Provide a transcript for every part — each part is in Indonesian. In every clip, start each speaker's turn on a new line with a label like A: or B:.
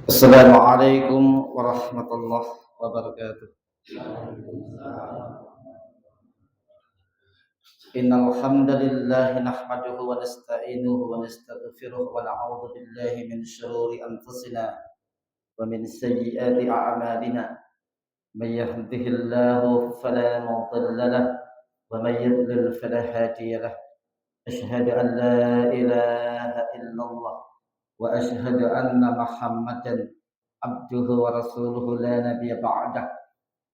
A: Assalamualaikum warahmatullahi wabarakatuh. Innal hamdalillah nahmaduhu wa nasta'inuhu wa nastaghfiruh wa na'udzu billahi min shururi anfusina wa min sayyiati a'malina. May yahdihillahu fala mudilla lahu wa may yudlil fala hadiya lahu. Asyhadu an la ilaha illallah wa asyhadu anna Muhammadan abduhu wa rasuluhu la nabiyya ba'dah.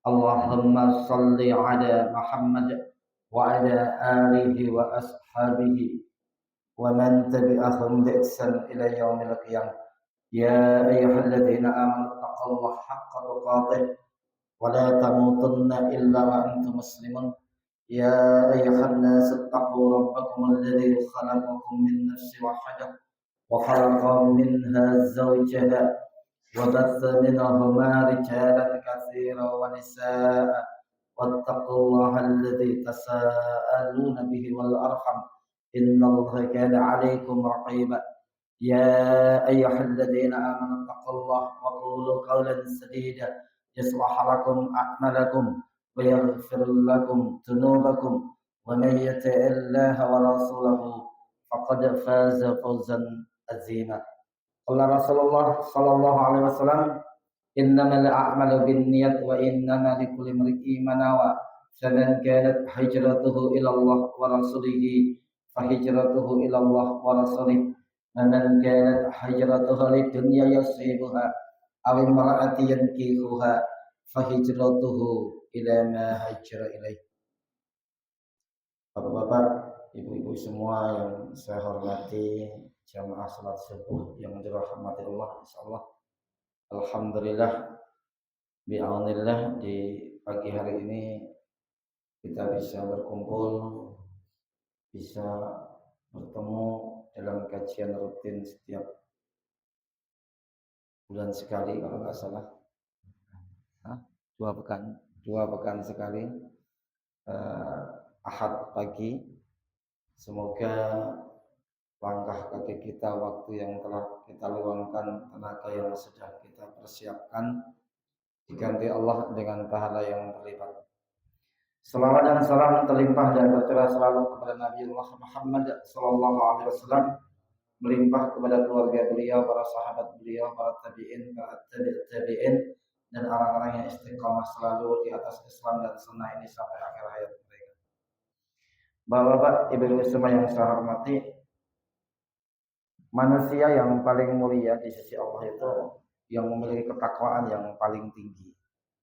A: Allahumma salli ala Muhammad wa ala alihi wa ashabihi wa man tabi'ahum bi ihsan ila yaumil qiyamah. Ya ayyuhalladzina amanu taqullaha haqqa tuqatih wa la tamutunna illa wa antum muslimun. Ya ayyuhan nasu taqu rabbakum alladzi khalaqakum min nafsin wahidah wa khalaqa minha zawjaha وبث منهما رجالا كثيرا ونساء واتقوا الله الذي تساءلون به والأرحم إن الله كان عليكم رقيبا يا أيها الذين آمنوا اتقوا الله وقولوا قولا سديدا يصلح لكم أعمالكم ويغفر لكم ذنوبكم ومن يطع الله ورسوله فقد فاز فوزا عظيما. Qala Rasulullah sallallahu alaihi wasallam, innamal a'malu binniyat wa innama likulli imri'in ma nawa. Faman kanat hijratuhu ila Allah wa rasulihi fa hijratuhu ila Allah wa rasulihi. Man kanat hijratuhu lidunya yusibuha aw imra'atin yankihuha fa hijratuhu ila ma hajara ilaih. Bapak-bapak, ibu-ibu semua yang saya hormati, jamaah salat subuh yang dirahmati Allah, insyaallah. Alhamdulillah bi'aunillah di pagi hari ini kita bisa berkumpul, bisa bertemu dalam kajian rutin setiap bulan sekali kalau nggak salah. Dua pekan sekali, Ahad pagi. Semoga langkah kaki kita, waktu yang telah kita luangkan, tenaga yang sudah kita persiapkan, diganti Allah dengan pahala yang berlipat. Salawat dan salam terlimpah dan tercurah selalu kepada Nabi Muhammad sallallahu alaihi wasallam, melimpah kepada keluarga beliau, para sahabat beliau, para tabi'in, para tabi'in, dan orang-orang yang istiqamah selalu di atas Islam dan sunnah ini sampai akhir hayat mereka. Bapak-bapak, ibu-ibu semua yang saya hormati, manusia yang paling mulia di sisi Allah itu yang memiliki ketakwaan yang paling tinggi.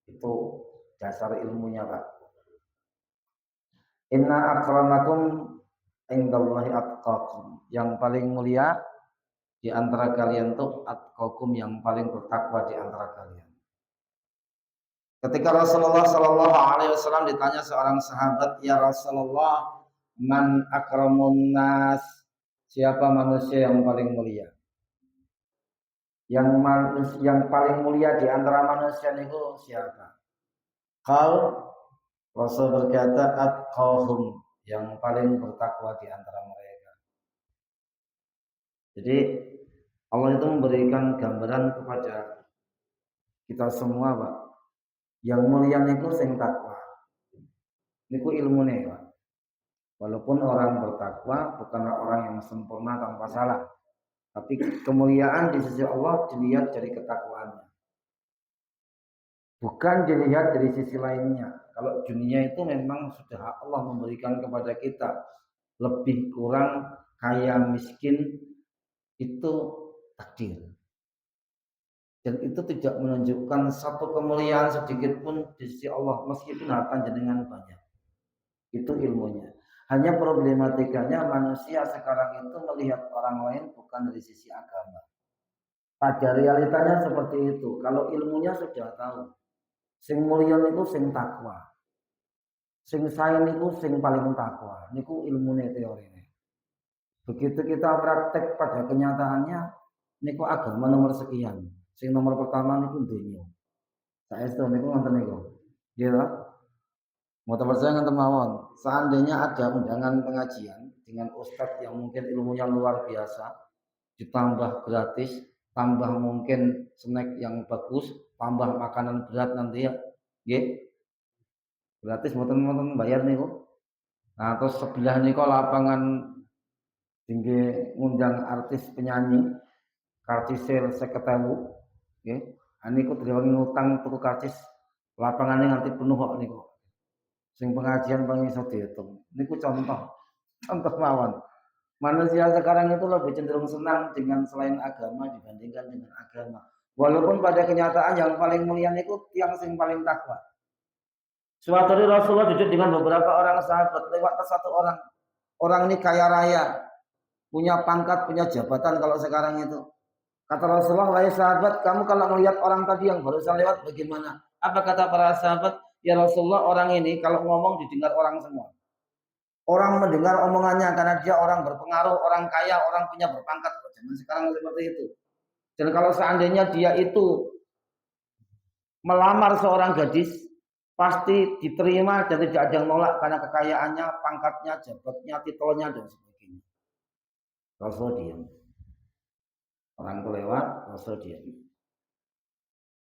A: Itu dasar ilmunya, Pak. Inna akramakum indallahi atqakum. Yang paling mulia di antara kalian tuh atqakum, yang paling bertakwa di antara kalian. Ketika Rasulullah sallallahu alaihi wasallam ditanya seorang sahabat, "Ya Rasulullah, man akramun nas?" Siapa manusia yang paling mulia? Yang paling mulia di antara manusia itu siapa? Qal, Rasul berkata, atqahum, yang paling bertakwa di antara mereka. Jadi Allah itu memberikan gambaran kepada kita semua, Pak. Yang mulia niku sing takwa. Niku ilmune, Pak. Walaupun orang bertakwa bukanlah orang yang sempurna tanpa salah, tapi kemuliaan di sisi Allah dilihat dari ketakwaannya, bukan dilihat dari sisi lainnya. Kalau dunia itu memang sudah Allah memberikan kepada kita, lebih kurang kaya miskin itu takdir, dan itu tidak menunjukkan satu kemuliaan sedikit pun di sisi Allah, meskipun harta jenengan banyak. Itu ilmunya. Hanya problematikanya manusia sekarang itu melihat orang lain bukan dari sisi agama. Pada realitanya seperti itu. Kalau ilmunya sudah tahu, sing mulia niku sing takwa, sing sae niku sing paling takwa. Niku ilmune teorine. Begitu kita praktek pada kenyataannya, niku agama nomor sekian. Sing nomor pertama niku dunya. Saestu niku ngoten niku. Nggih. Mau percaya nganten mawon, seandainya ada undangan pengajian dengan ustadz yang mungkin ilmunya luar biasa, ditambah gratis, tambah mungkin snack yang bagus, tambah makanan berat nanti ya. Nggih. Gratis mboten bayar niku. Nah, terus sebelah niku lapangan tinggi ngundang artis penyanyi, karcisir 50.000 nggih. Niku direwangi ngutang tuku karcis lapangannya nganti penuh kok niku. Sing pengajian paling iso diitung. Niku contoh mawon. Manusia sekarang itu lebih cenderung senang dengan selain agama dibandingkan dengan agama. Walaupun pada kenyataan yang paling mulia itu yang sing paling takwa. Suatu hari Rasulullah duduk dengan beberapa orang sahabat, lewat satu orang. Orang ini kaya raya, punya pangkat, punya jabatan kalau sekarang itu. Kata Rasulullah, wahai sahabat, kamu kalau melihat orang tadi yang barusan lewat bagaimana? Apa kata para sahabat? Ya Rasulullah, orang ini kalau ngomong didengar orang semua. Orang mendengar omongannya karena dia orang berpengaruh, orang kaya, orang punya berpangkat. Zaman sekarang seperti itu. Dan kalau seandainya dia itu melamar seorang gadis, pasti diterima dan tidak ada yang nolak karena kekayaannya, pangkatnya, jabatnya, titelnya dan sebagainya. Rasul diam. Orang itu lewat, Rasul diam.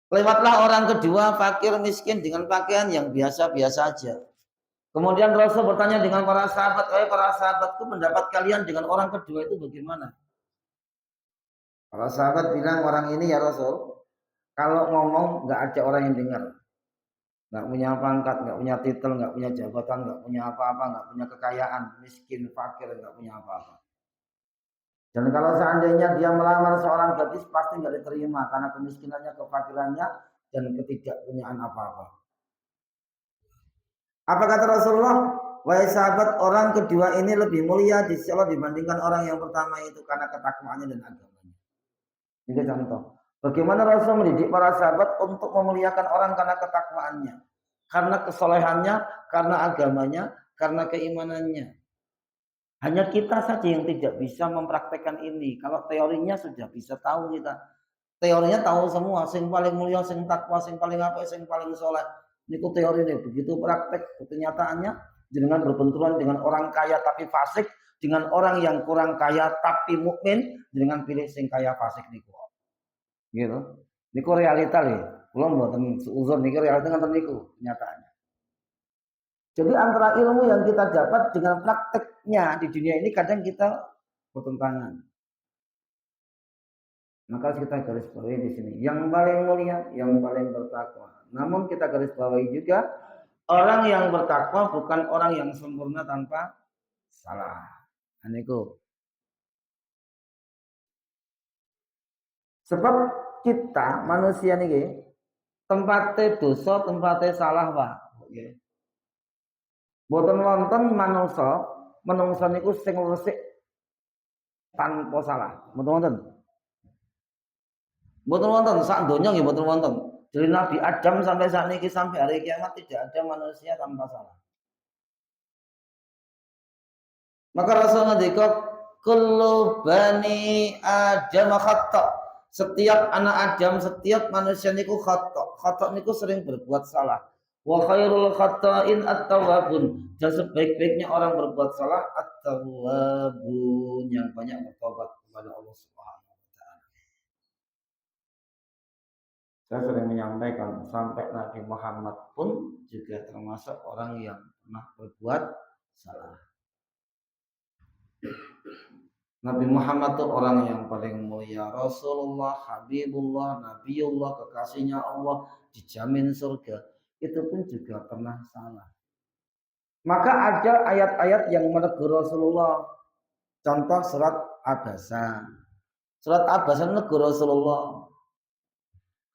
A: Lewatlah orang kedua, fakir miskin dengan pakaian yang biasa-biasa aja. Kemudian Rasul bertanya dengan para sahabat, para sahabatku, pendapat kalian dengan orang kedua itu bagaimana? Para sahabat bilang, orang ini ya Rasul, kalau ngomong nggak ada orang yang dengar. Nggak punya pangkat, nggak punya titel, nggak punya jabatan, nggak punya apa-apa, nggak punya kekayaan, miskin, fakir, nggak punya apa-apa. Dan kalau seandainya dia melamar seorang gadis, pasti nggak diterima karena kemiskinannya, kefakirannya, dan ketidakpunyaan apa-apa. Apa kata Rasulullah? Wahai sahabat, orang kedua ini lebih mulia di sisi Allah dibandingkan orang yang pertama itu karena ketakwaannya dan agamanya. Ini contoh. Bagaimana Rasul mendidik para sahabat untuk memuliakan orang karena ketakwaannya, karena kesolehannya, karena agamanya, karena keimanannya. Hanya kita saja yang tidak bisa mempraktekkan ini. Kalau teorinya sudah bisa tahu kita. Teorinya tahu semua, sing paling mulia, sing takwa, sing paling apa, sing paling soleh. Niku teori nih. Begitu praktek kenyataannya dengan berbenturan dengan orang kaya tapi fasik, dengan orang yang kurang kaya tapi mukmin, dengan pilih sing kaya fasik niku. Gitu. Niku realita nih. Kula mboten suuzon niki realita ngoten niku kenyataannya. Jadi antara ilmu yang kita dapat dengan prakteknya di dunia ini kadang kita bertentangan. Maka kita garis bawahi di sini. Yang paling mulia, yang paling bertakwa. Namun kita garis bawahi juga orang yang bertakwa bukan orang yang sempurna tanpa salah. Aniku. Sebab kita manusia nih, tempatnya dosa, tempatnya salah, Pak. Okay. Boten wonten manungsa niku sing resik tanpa salah. Boten wonten. Boten wonten sak donya nggih boten wonten. Dari Nabi Adam sampai saat ini sampai hari kiamat tidak ada manusia tanpa salah. Maka Rasul ngendika kullu bani Adam khata'. Setiap anak Adam, setiap manusia niku khata'. Khata' niku sering berbuat salah. Wa khairul khata'in at-tawwabun. Dan sebaik-baiknya orang berbuat salah at-tawwabun, yang banyak bertobat kepada Allah Subhanahu wa taala. Saya sering menyampaikan sampai Nabi Muhammad pun juga termasuk orang yang pernah berbuat salah. Nabi Muhammad itu orang yang paling mulia, Rasulullah, Habibullah, Nabiullah, kekasihnya Allah, dijamin surga. Itu pun juga pernah salah. Maka ada ayat-ayat yang menegur Rasulullah. Contoh surat Abasa. Surat Abasa menegur Rasulullah.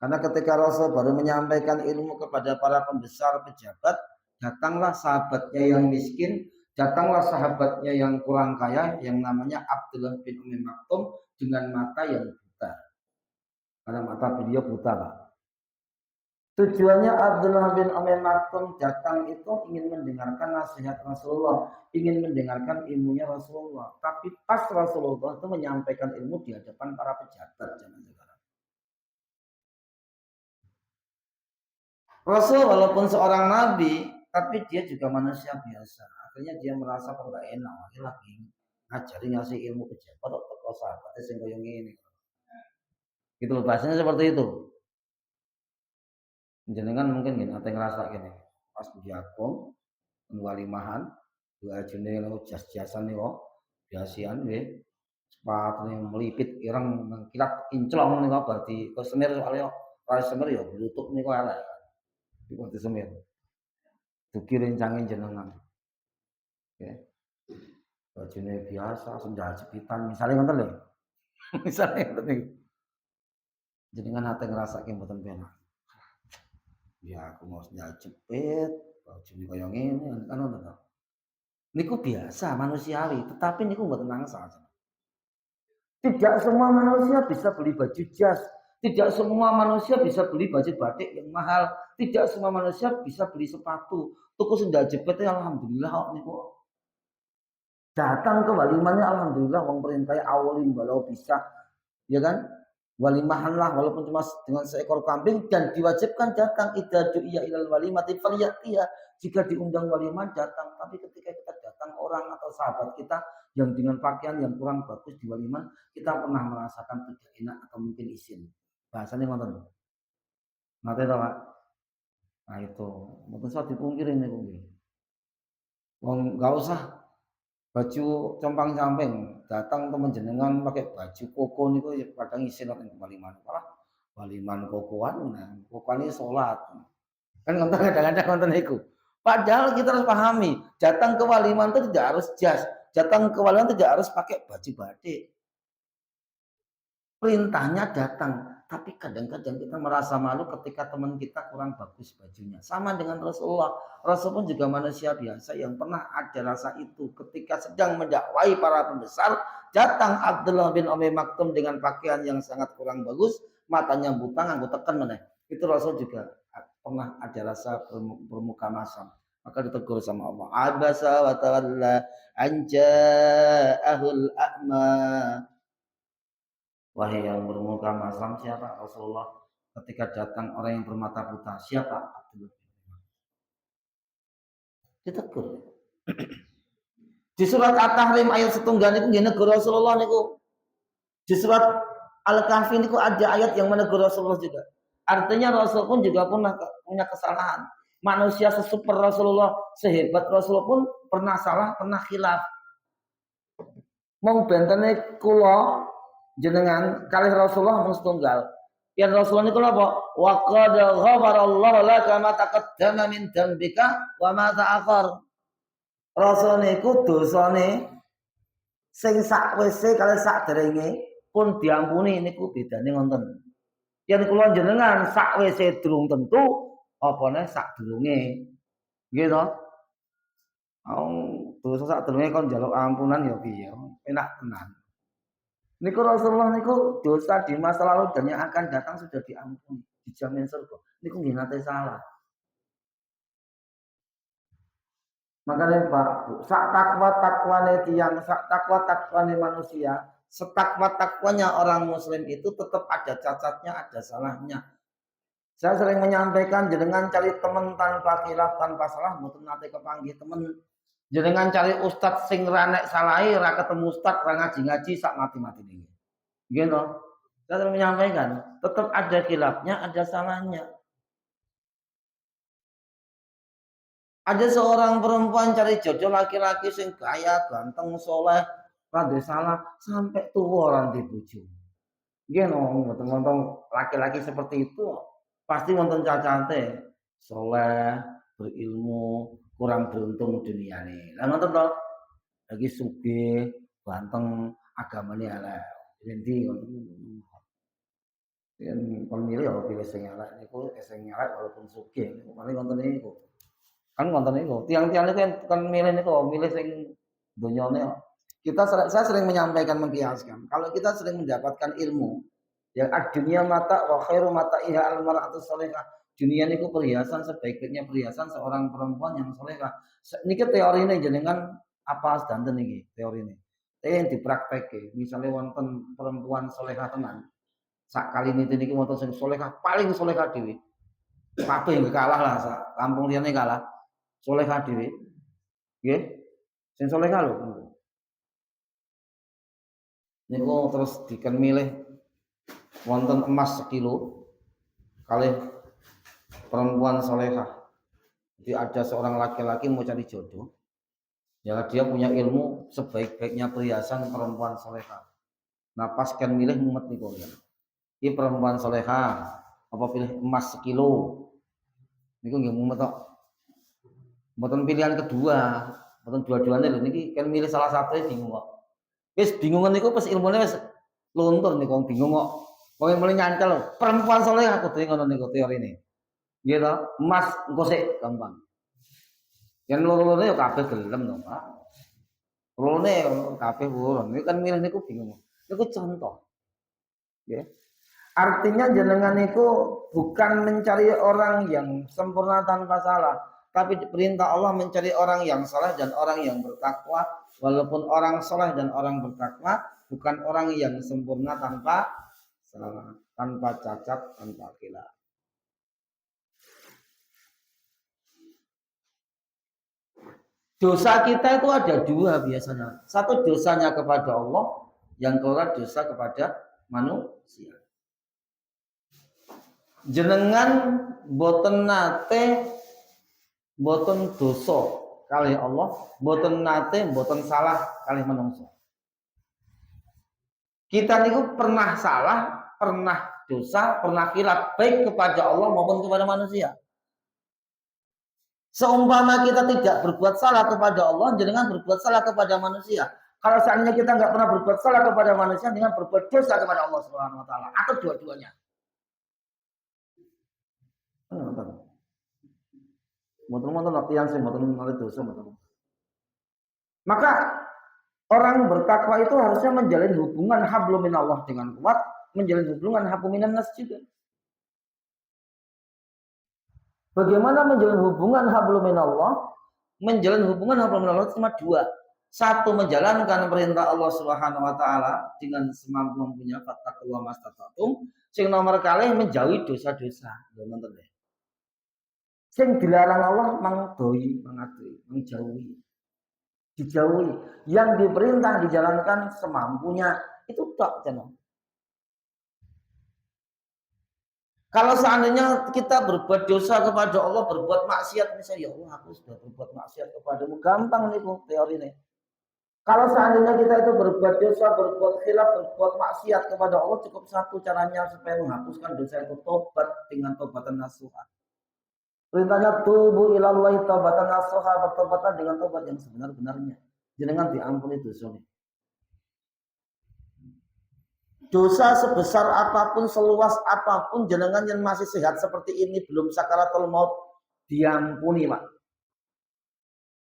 A: Karena ketika Rasul baru menyampaikan ilmu kepada para pembesar pejabat, datanglah sahabatnya yang miskin, datanglah sahabatnya yang kurang kaya, yang namanya Abdullah bin Umi Maktum dengan mata yang buta. Karena mata beliau buta, Pak. Tujuannya Abdullah bin Umi Maktum datang itu ingin mendengarkan nasihat Rasulullah, ingin mendengarkan ilmunya Rasulullah. Tapi pas Rasulullah itu menyampaikan ilmu di hadapan para pejabat zaman sekarang. Rasul walaupun seorang nabi, tapi dia juga manusia biasa. Akhirnya dia merasa kok gak enak, akhirnya lagi ngajari ngasih ilmu pejabat atau sahabatnya sing koyo ngene. Gitu loh, bahasanya seperti itu. Jenengan mungkin gini, ate ngerasa gini, pas diagung, walimahan, dua jene lo jas-jasan nih kok, biasian nggih. Sepatu yang melipit ireng kilat kinclong nih kok berarti kok semir soalnya ora semir ya blutuk nih kok elek. Iku semir. Dugi rencangin jenengan. Ya. Bajune biasa sendal jepitan misalnya ngoten lho. Misalnya ngoten niku. Jenengan ate ngrasake mboten penak. Ya aku mau sendal jepit, bajune kaya ngene kan ngoten to. Niku biasa manusiawi, tetapi niku mboten nangsa. Tidak semua manusia bisa beli baju jas. Tidak semua manusia bisa beli baju batik yang mahal. Tidak semua manusia bisa beli sepatu. Tuku sendal jepitnya alhamdulillah kok niku. Datang ke walimannya alhamdulillah wong perintahnya awalin walau bisa. Ya kan? Walimahanlah walaupun cuma dengan seekor kambing dan diwajibkan datang idza du'iya ilal walimati falyatiya. Jika diundang walimah datang, tapi ketika kita datang orang atau sahabat kita yang dengan pakaian yang kurang bagus di walimah, kita pernah merasakan tidak enak atau mungkin isin. Bahasanya ngoten. Nate to, Pak. Nah itu, mboten usah dipungkiri niku nggih. Wong enggak usah baju compang-camping, datang temen jenengan pakai baju koko niku ya kadang isin nek waliman. Malah waliman kokoan, nah kokoan iki salat. Kan ngoten kadang-kadang ngoten niku. Padahal kita harus pahami, datang ke waliman itu tidak harus jas, datang ke waliman tidak harus pakai baju batik. Perintahnya datang, tapi kadang-kadang kita merasa malu ketika teman kita kurang bagus bajunya. Sama dengan Rasulullah. Rasul pun juga manusia biasa yang pernah ada rasa itu. Ketika sedang mendakwai para pembesar, datang Abdullah bin Umi Maktum dengan pakaian yang sangat kurang bagus, matanya buta, nganggo teken meneh. Itu Rasul juga pernah ada rasa bermuka masam. Maka ditegur sama Allah. Abasa wa tawalla anja'ahul a'ma. Wahai yang bermuka masam siapa? Rasulullah. Ketika datang orang yang bermata buta, siapa? Abdullah. Ditegur. Di surat At-Tahrim ayat setunggal itu menegur Rasulullah niku. Di surat Al-Kahfi niku ada ayat yang menegur Rasulullah juga. Artinya Rasul pun juga punya kesalahan. Manusia sesuper Rasulullah, sehebat Rasulullah pun pernah salah, pernah khilaf. Mau bentene kula jenengan kalih Rasulullah mung setunggal. Yen Rasulullah niku napa? Wa qad ghafarallahu laka ma taqaddama min dzambika wa ma ta'akhir. Rasul niku dosane sing sakwise kalih sakderenge pun diampuni niku bedane ngoten. Yen kula jenengan sakwise durung tentu apane sakdurunge. Nggih to? Dosa sakdurunge kon njaluk ampunan ya piye? Enak tenan. Niku Rasulullah niku dosa di masa lalu dan yang akan datang sudah diampuni, dijamin surga. Niku nggih nate salah. Makanya Pak, sak takwa-takwane tiyang, sak takwa-takwane manusia, setakwa-takwanya orang muslim itu tetap ada cacatnya, ada salahnya. Saya sering menyampaikan jenengan cari teman tanpa khilaf, tanpa salah, mboten nate kepanggih teman. Jenengan cari ustaz sing ra nek salahe ra ketemu ustaz ra ngaji-ngaji sak mati-mati niki. Nggih to? Saya sering menyampaikan, tetap ada khilafnya, ada salahnya. Ada seorang perempuan cari jodoh laki-laki sing kaya, ganteng, soleh, rada salah sampai tua orang dibujuk. Nggih no, wonten laki-laki seperti itu pasti wonten cacate, soleh, berilmu, kurang beruntung duniane. Lah ngoten to. Lagi sugih, ganteng, agamane elek. Endi ngoten. Yen kon milih ya pilih sing elek niku sing elek walaupun sugih. Paling ngoten niku. Kan ngoten niku. Tiang-tiang niku kan milih niku, milih sing donyane. Saya sering menyampaikan mengkiaskan. Kalau kita sering mendapatkan ilmu, yang dunia mata wa khairu mata iha al mar'atu salihah. Dunia niku perhiasan sebaik-baiknya perhiasan seorang perempuan yang salehah. Niki teorine jenengan apa sedanten niki teorine. Yang dipraktekke, misalnya wonten perempuan salehah tenan. Sak kali niki wonten sing salehah, paling salehah dhewe. Kabeh kalah lah, kampung liyane kalah. Salehah dhewe. Nggih. Sing salehah lho. Niku terus diken milih wonten emas sekilo kali perempuan solehah. Jadi ada seorang laki-laki mau cari jodoh, ya dia punya ilmu sebaik-baiknya perhiasan perempuan solehah. Nah pas kan milih mumet nih kalian. Ini perempuan solehah, apa pilih emas sekilo? Niku nggih mumet kok. Mboten pilihan kedua, mboten dua-duanya lho niki kan milih salah satu bingung kok. Wis bingungan niku pas ilmune wis luntur niku bingung kok. Wong mulai nyantel perempuan solehah kudu ngono niku teorine. Nggih to, emas engko sik gampang. Yen loro-loro ya kabeh gelem to, Pak. Lorone kabeh urun. Niku kan milih niku bingung. Niku contoh. Ya. Artinya jenengan itu bukan mencari orang yang sempurna tanpa salah, tapi perintah Allah mencari orang yang saleh dan orang yang bertakwa. Walaupun orang saleh dan orang bertakwa bukan orang yang sempurna tanpa salah, tanpa cacat, tanpa khilaf. Dosa kita itu ada dua biasanya. Satu dosanya kepada Allah, yang kedua dosa kepada manusia. Jenengan boten nate boten dosa kali Allah, boten nate boten salah kali manungsa. Kita niku pernah salah, pernah dosa, pernah khilaf baik kepada Allah maupun kepada manusia. Seumpama kita tidak berbuat salah kepada Allah, jenengan berbuat salah kepada manusia. Kalau seandainya kita nggak pernah berbuat salah kepada manusia, dengan berbuat dosa kepada Allah Subhanahu Wa Taala atau dua-duanya. Betul-betul latihan sih, betul-betul dosa, betul. Maka orang bertakwa itu harusnya menjalin hubungan hablum minallah dengan kuat, menjalin hubungan hablum minan nas juga. Bagaimana menjalin hubungan hablum minallah? Menjalin hubungan hablum minallah cuma dua. Satu, menjalankan perintah Allah Subhanahu wa taala dengan semampu-mampunya, fattaqullaha mastata'tum. Sing nomor kalih menjauhi dosa-dosa. Nonton deh. Sing dilarang Allah mangdoi, mengatui, menjauhi. Dijauhi. Yang diperintah dijalankan semampunya. Itu tak channel. Kalau seandainya kita berbuat dosa kepada Allah, berbuat maksiat misalnya, ya Allah aku sudah berbuat maksiat kepadamu, gampang nih teori ini. Kalau seandainya kita itu berbuat dosa, berbuat khilaf, berbuat maksiat kepada Allah, cukup satu caranya supaya menghapuskan dosa itu, tobat dengan tobatan nasuha. Perintahnya tubuh ilallahi tobatan nasuha, bertobatan dengan tobat yang sebenar-benarnya. Jangan diampuni dosa ini. Dosa sebesar apapun, seluas apapun, jenengan yang masih sehat seperti ini, belum sakaratul maut, diampuni, Pak.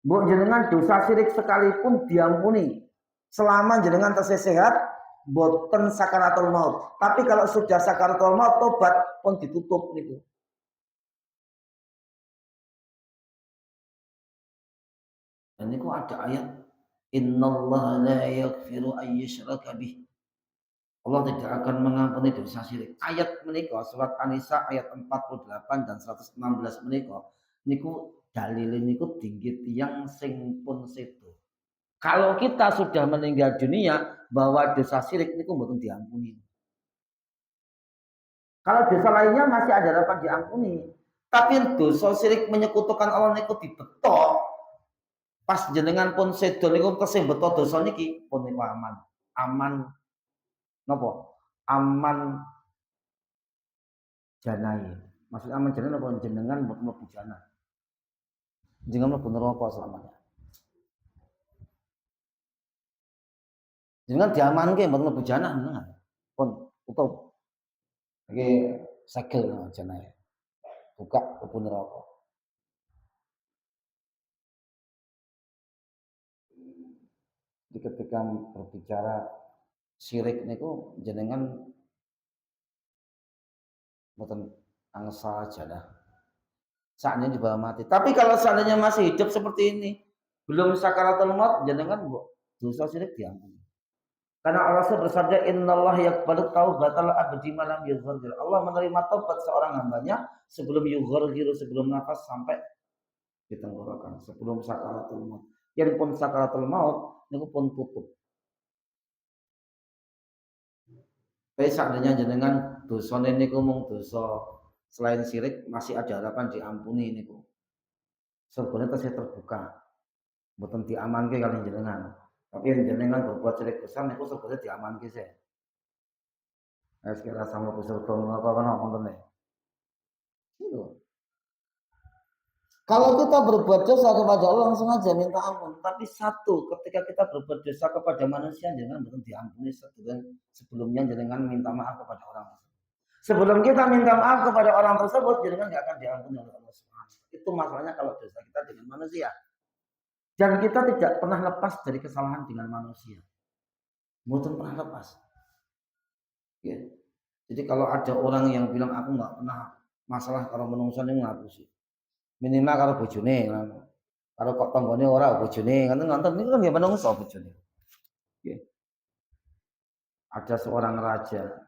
A: Bu, jenengan dosa syirik sekalipun diampuni. Selama jenengan tersih sehat, boten sakaratul maut. Tapi kalau sudah sakaratul maut, tobat pun ditutup gitu. Dan itu ada ayat, innallaha la yaghfiru ayyushraka bih. Allah tidak akan mengampuni dosa syirik. Ayat menika surat An-Nisa ayat 48 dan 116 menika niku dalile niku dinggit tiyang sing pun sedo. Kalau kita sudah meninggal dunia bahwa dosa syirik niku mboten diampuni. Kalau dosa lainnya masih ada harapan diampuni. Tapi dosa syirik menyekutukan Allah niku dibetok. Pas jenengan pun sedo niku tesih beto dosa niki pun niku aman. Aman napa? Aman janai. Maksud aman janai napa jenengan mlebu jana. Jenengan mlebu neraka selamanya. Jenengan diamanke mboten mlebu jana jenengan. Pun tutup. Iki segel janai. Buka mlebu neraka. Jadi ketika berbicara syirik niku jenengan mboten angsa jana. Saatnya dibawa mati. Tapi kalau seandainya masih hidup seperti ini, belum sakaratul maut, jenengan dosa syirik diampuni. Karena Allah bersabda, innallaha yaqbalu taubatal abdi ma lam yughargir. Allah menerima taubat seorang hambanya sebelum yughargir, sebelum nafas sampai di tenggorokan, sebelum sakaratul maut. Yang pun sakaratul maut niku pun tutup. Tapi seandainya jenengan dosane niku mung dosa selain syirik masih ada harapan diampuni niku. Surgane tasih terbuka. Mboten diamanke kali jenengan. Tapi yang jenengan berbuat syirik besar niku surgane diamanke sih. Wis kira sama surga ngono kono wonten e. Gitu. Kalau kita berbuat dosa kepada Allah langsung aja minta ampun. Tapi satu, ketika kita berbuat dosa kepada manusia, jangan belum diampuni sebelumnya jangan minta maaf kepada orang tersebut. Sebelum kita minta maaf kepada orang tersebut, jangan nggak akan diampuni oleh Allah Subhanahu. Itu masalahnya kalau dosa kita dengan manusia. Dan kita tidak pernah lepas dari kesalahan dengan manusia. Bukan pernah lepas. Ya. Jadi kalau ada orang yang bilang aku nggak pernah masalah kalau menungso ini ngapusi. Minimal karo bojone karo kok tanggane ora bojone ngoten niku kan nggih menungso bojone. Nggih. Ada seorang raja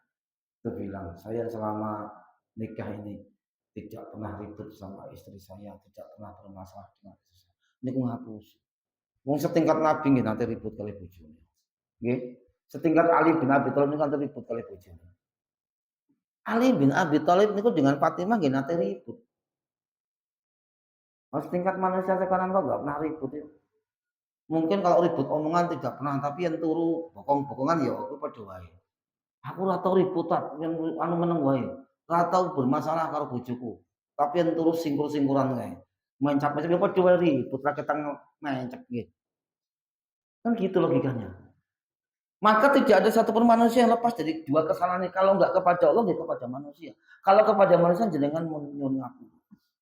A: itu bilang, "Saya selama nikah ini tidak pernah ribut sama istri saya, tidak pernah bermasalah dengan istri saya." Niku ngapusi. Wong setingkat Nabi nggih nanti ribut kali bojone. Nggih. Setingkat Ali bin Abi Thalib niku nanti ribut kali bojone. Ali bin Abi Thalib niku dengan Fatimah nggih nanti ribut. Mas tingkat manusia sekarang kok nggak pernah ribut ya. Mungkin kalau ribut omongan tidak pernah, tapi yang turu bokong-bokongan ya aku padha wae. Aku ora tau ribut yang anu meneng wae. Ora tau bermasalah karo bojoku. Tapi yang turu singkur-singkuran wae. Mencap-mencap ya padha wae ribut ra ketang mencep nggih. Kan gitu logikanya. Maka tidak ada satupun manusia yang lepas dari dua kesalahan ini. Kalau nggak kepada Allah, ya kepada manusia. Kalau kepada manusia, jenengan nyuwun ngapunten.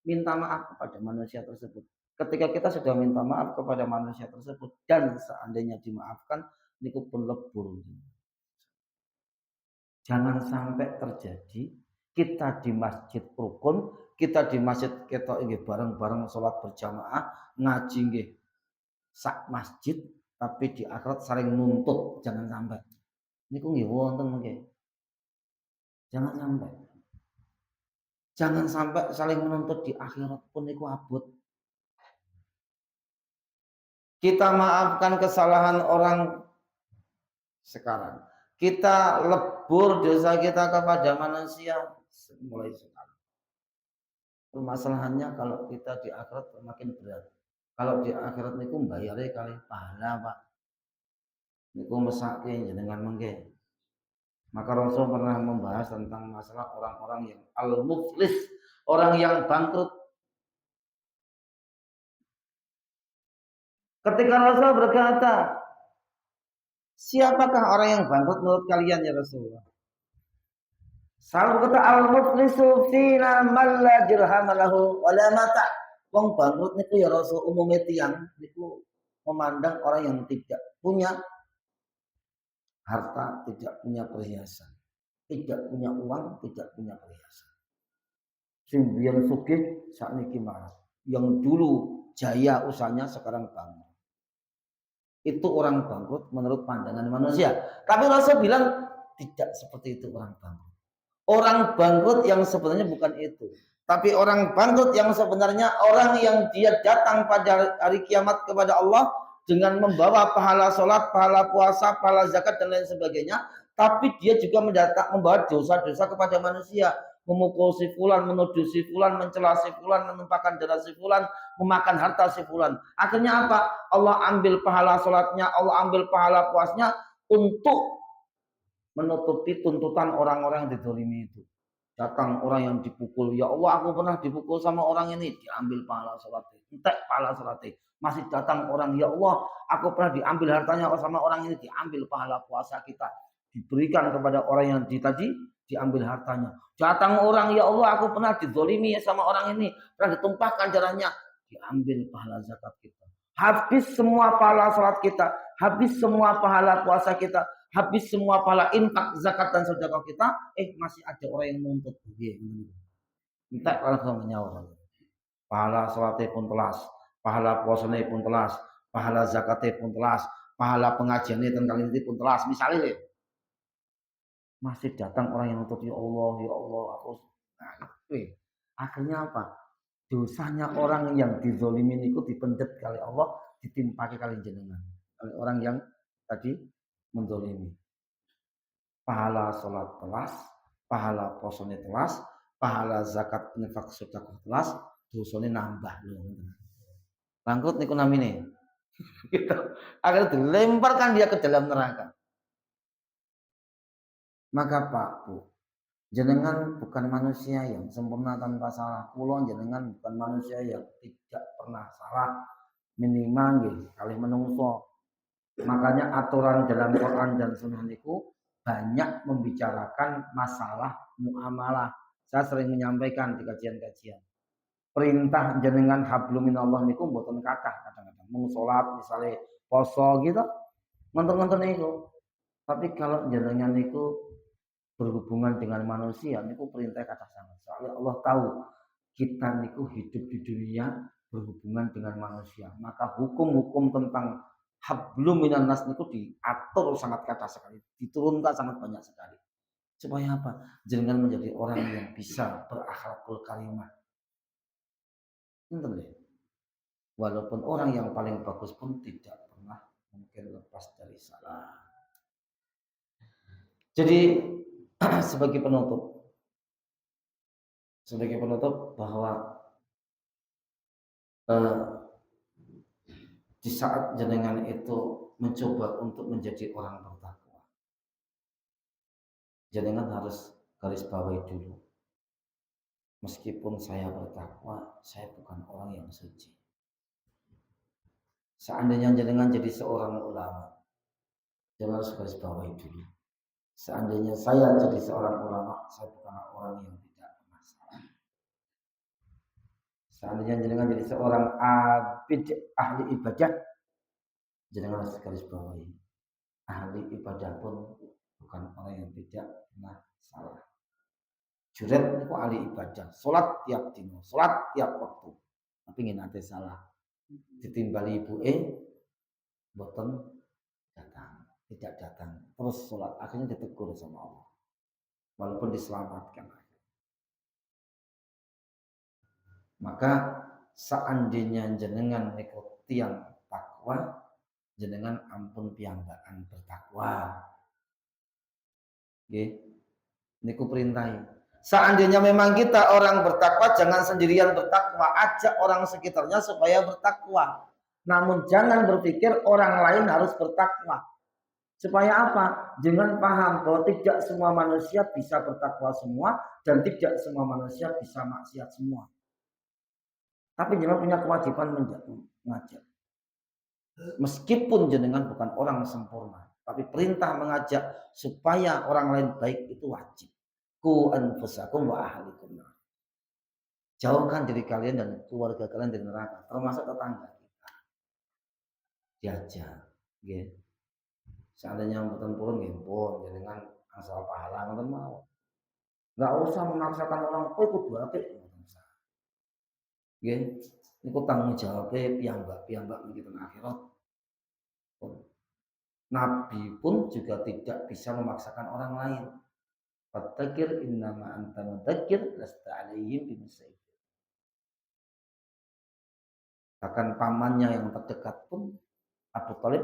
A: Minta maaf kepada manusia tersebut. Ketika kita sudah minta maaf kepada manusia tersebut dan seandainya dimaafkan, niku pun lebur. Jangan sampai terjadi kita di masjid rukun, kita di masjid ketok nggih bareng-bareng sholat berjamaah, ngaji nggih sak masjid, tapi di akhirat saling nuntut, jangan sampai. Niku nggih wonten nggih. Jangan sampai. Jangan sampai saling menuntut di akhirat pun niku abot. Kita maafkan kesalahan orang sekarang. Kita lebur dosa kita kepada manusia mulai sekarang. Permasalahannya kalau kita di akhirat semakin berat. Kalau di akhirat niku mbayare kali pahala, Pak. Niku mesake jenengan mengke. Maka Rasul pernah membahas tentang masalah orang-orang yang al-muflis, orang yang bangkrut. Ketika Rasul berkata, siapakah orang yang bangkrut menurut kalian ya Rasulullah? Sahabat berkata, al-muflisu fina man la dirham lahu wa la mata. Wong bangkrut niku ya Rasul umume tiyang niku memandang orang yang tidak punya harta, tidak punya perhiasan, tidak punya uang, tidak punya perhiasan. Sing biyen sugih sakniki marah. Yang dulu jaya usahanya sekarang bangkrut. Itu orang bangkrut menurut pandangan manusia. Tapi Rasul bilang tidak seperti itu orang bangkrut. Orang bangkrut yang sebenarnya bukan itu. Tapi orang bangkrut yang sebenarnya orang yang dia datang pada hari kiamat kepada Allah dengan membawa pahala sholat, pahala puasa, pahala zakat dan lain sebagainya. Tapi dia juga membawa dosa-dosa kepada manusia. Memukul si fulan, menuduh si fulan, mencela si fulan, menumpahkan darah si fulan, memakan harta si fulan. Akhirnya apa? Allah ambil pahala sholatnya, Allah ambil pahala puasnya untuk menutupi tuntutan orang-orang yang dizalimi itu. Datang orang yang dipukul, ya Allah aku pernah dipukul sama orang ini, diambil pahala sholatnya, entek pahala sholatnya. Masih datang orang, ya Allah aku pernah diambil hartanya sama orang ini, diambil pahala puasa kita, diberikan kepada orang yang tadi, diambil hartanya. Datang orang, ya Allah aku pernah dizalimi sama orang ini, pernah ditumpahkan darahnya, diambil pahala zakat kita. Habis semua pahala sholat kita, habis semua pahala puasa kita, habis semua pahala infak, zakat dan sedekah kita, masih ada orang yang menuntut. Minta langsung nyawa. Pahala sholatnya pun telas, pahala puasanya pun telas, pahala zakatnya pun telas, pahala pengajiannya tentang ini pun telas. Misalnya, masih datang orang yang menuntut, ya Allah, aku. Akhirnya apa? Dosanya orang yang dizolimin itu dipendet kali Allah, ditimpaki kali jenengan oleh orang yang tadi menzolimi. pahala sholat telas, pahala posone telas, pahala zakat infak sedekah telas, dosane nambah lho. Bangkrut niku namine. Gitu. Akhirnya dilemparkan dia ke dalam neraka. Maka Pak Bu, jenengan bukan manusia yang sempurna tanpa salah. Kula jenengan bukan manusia yang tidak pernah salah. Minimal nggih kalih menungso. Makanya aturan dalam Quran dan Sunnah niku banyak membicarakan masalah muamalah. Saya sering menyampaikan di kajian-kajian. Perintah jenengan hablum minallah niku mboten kathah kadang-kadang. Mung salat misale poso gitu, nonton-nonton niku. Tapi kalau jenengan niku berhubungan dengan manusia niku perintah kata sangat. Soalnya Allah tahu kita niku hidup di dunia berhubungan dengan manusia. Maka hukum-hukum tentang hablum minan nas niku diatur sangat kata sekali, diturunkan sangat banyak sekali. Supaya apa? Jangan menjadi orang yang bisa berakhlakul karimah. Entah deh. Walaupun orang yang paling bagus pun tidak pernah mungkin lepas dari salah. Jadi sebagai penutup bahwa di saat jenengan itu mencoba untuk menjadi orang bertakwa, jenengan harus garis bawahi dulu. Meskipun saya bertakwa, saya bukan orang yang suci. Seandainya jenengan jadi seorang ulama, jangan harus garis bawahi dulu. Seandainya saya jadi seorang ulama, saya bukan orang yang tidak bermasalah. Seandainya jenengan jadi seorang abid ahli ibadah, jenengan harus garis bawahi. Ahli ibadah pun bukan orang yang tidak pernah salah. Juret itu ahli ibadah, sholat tiap dino, sholat tiap waktu. Tapi ingin nanti salah, ditimbali ibu boten datang, tidak datang, terus sholat, akhirnya ditegur sama Allah, walaupun diselamatkan. Maka seandainya jenengan mengikuti yang takwa, jenengan ampun piyambakan bertakwa. Nggih. Niku perintahin. Seandainya memang kita orang bertakwa, jangan sendirian bertakwa, ajak orang sekitarnya supaya bertakwa. Namun jangan berpikir orang lain harus bertakwa. Supaya apa? Jangan paham bahwa tidak semua manusia bisa bertakwa semua dan tidak semua manusia bisa maksiat semua. Tapi jenengan punya kewajiban mengajak. Meskipun jenengan bukan orang sempurna, tapi perintah mengajak supaya orang lain baik itu wajib. Ku anfusakum wa ahlikum. Jauhkan diri kalian dan keluarga kalian dari neraka, termasuk tetangga kita. Diajak, nggih. Seandainya mboten purun nggih pun jenengan asal pahala ngoten mau. Enggak usah memaksakan orang kowe kudu apik ngoten usah. Nggih, niku tanggung jawabe piyambak niki teng akhirat. Nabi pun juga tidak bisa memaksakan orang lain. Fadzakir innama anta mudzakir lasta 'alaihim bimusaitir. Bahkan pamannya yang terdekat pun Abu Thalib,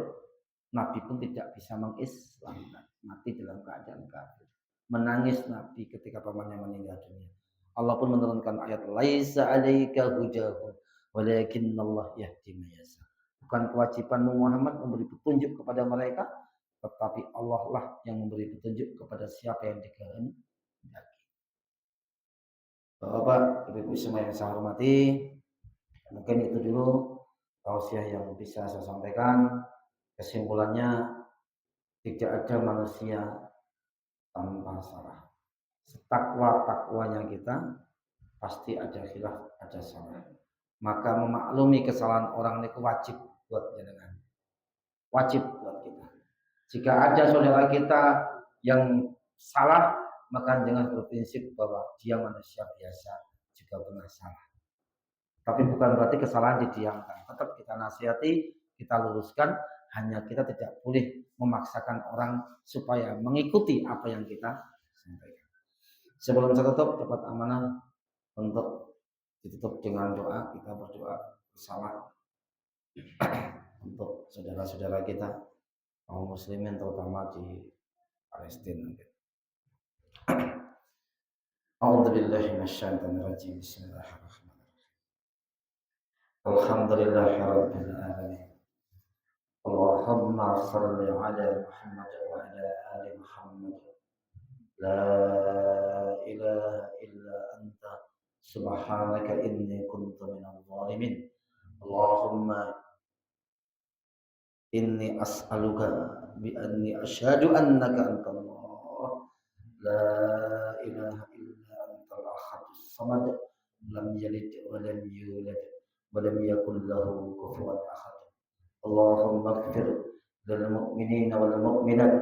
A: Nabi pun tidak bisa mengislamkan, mati dalam keadaan kafir. Menangis Nabi ketika pamannya meninggal dunia. Allah pun menurunkan ayat laisa 'alaika hudahum walakinallahu yahdi man yasha. Bukan kewajibanmu Muhammad memberi petunjuk kepada mereka, tetapi Allah lah yang memberi petunjuk kepada siapa yang dikehendaki. Bapak, Ibu semua yang saya hormati, mungkin itu dulu tausiah yang bisa saya sampaikan. Kesimpulannya, tidak ada manusia tanpa salah. Setakwa-takwanya kita pasti ada khilaf, ada salah. Maka memaklumi kesalahan orang itu wajib buat jenengan. Wajib buat kita. Jika ada saudara kita yang salah, maka jangan berprinsip bahwa dia manusia biasa juga pernah salah. Tapi bukan berarti kesalahan didiamkan. Tetap kita nasihati, kita luruskan. Hanya kita tidak boleh memaksakan orang supaya mengikuti apa yang kita sampaikan. Sebelum saya tutup, dapat amanah untuk ditutup dengan doa. Kita berdoa bersama untuk saudara-saudara kita kaum muslimin terutama di Palestina. أعوذ بالله من الشيطان الرجيم. بسم الله الرحمن الرحيم. الحمد لله رب العالمين. اللهم صل على محمد وعلى آل محمد. لا إله إلا أنت سبحانك إني كنت من الظالمين. اللهم إني أسألك بأني أشهد أنك أنت الله لا إله إلا أنت الأحد الصمد لم يلد ولم يولد ولم يكن له كفوا أحد. اللهم اغفر للمؤمنين والمؤمنات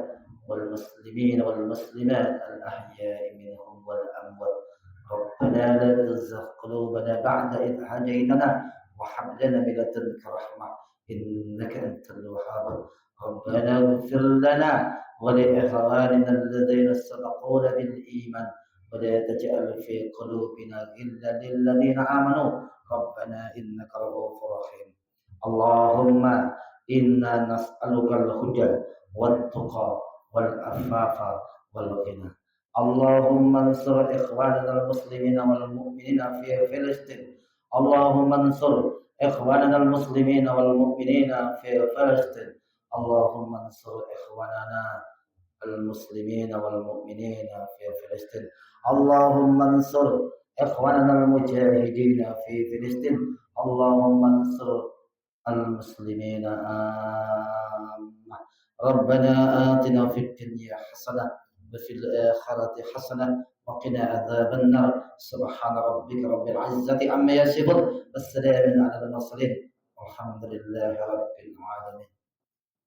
A: والمسلمين والمسلمات الأحياء منهم والأموات. ربنا لا تزغ قلوبنا بعد إذ هديتنا وهب لنا من لدنك رحمة إنك أنت الوهاب. ربنا اغفر لنا ولإخواننا الذين سبقونا بالإيمان ولا تجعل في قلوبنا غلا للذين آمنوا ربنا إنك رؤوف رحيم. اللهم إنا نسألك الهدى والتقى والعفاف والغنى. اللهم انصر إخواننا المسلمين والمؤمنين في فلسطين. اللهم انصر إخواننا المسلمين والمؤمنين في فلسطين. اللهم انصر إخواننا المسلمين والمؤمنين في فلسطين. اللهم انصر إخواننا المجاهدين في فلسطين. اللهم انصر المسلمين عامة. ربنا آتنا في الدنيا حسنة وفي الآخرة حسنة وقنا عذاب النار. سبحان ربك رب العزة عما يصفون والسلام على المرسلين والحمد لله رب العالمين.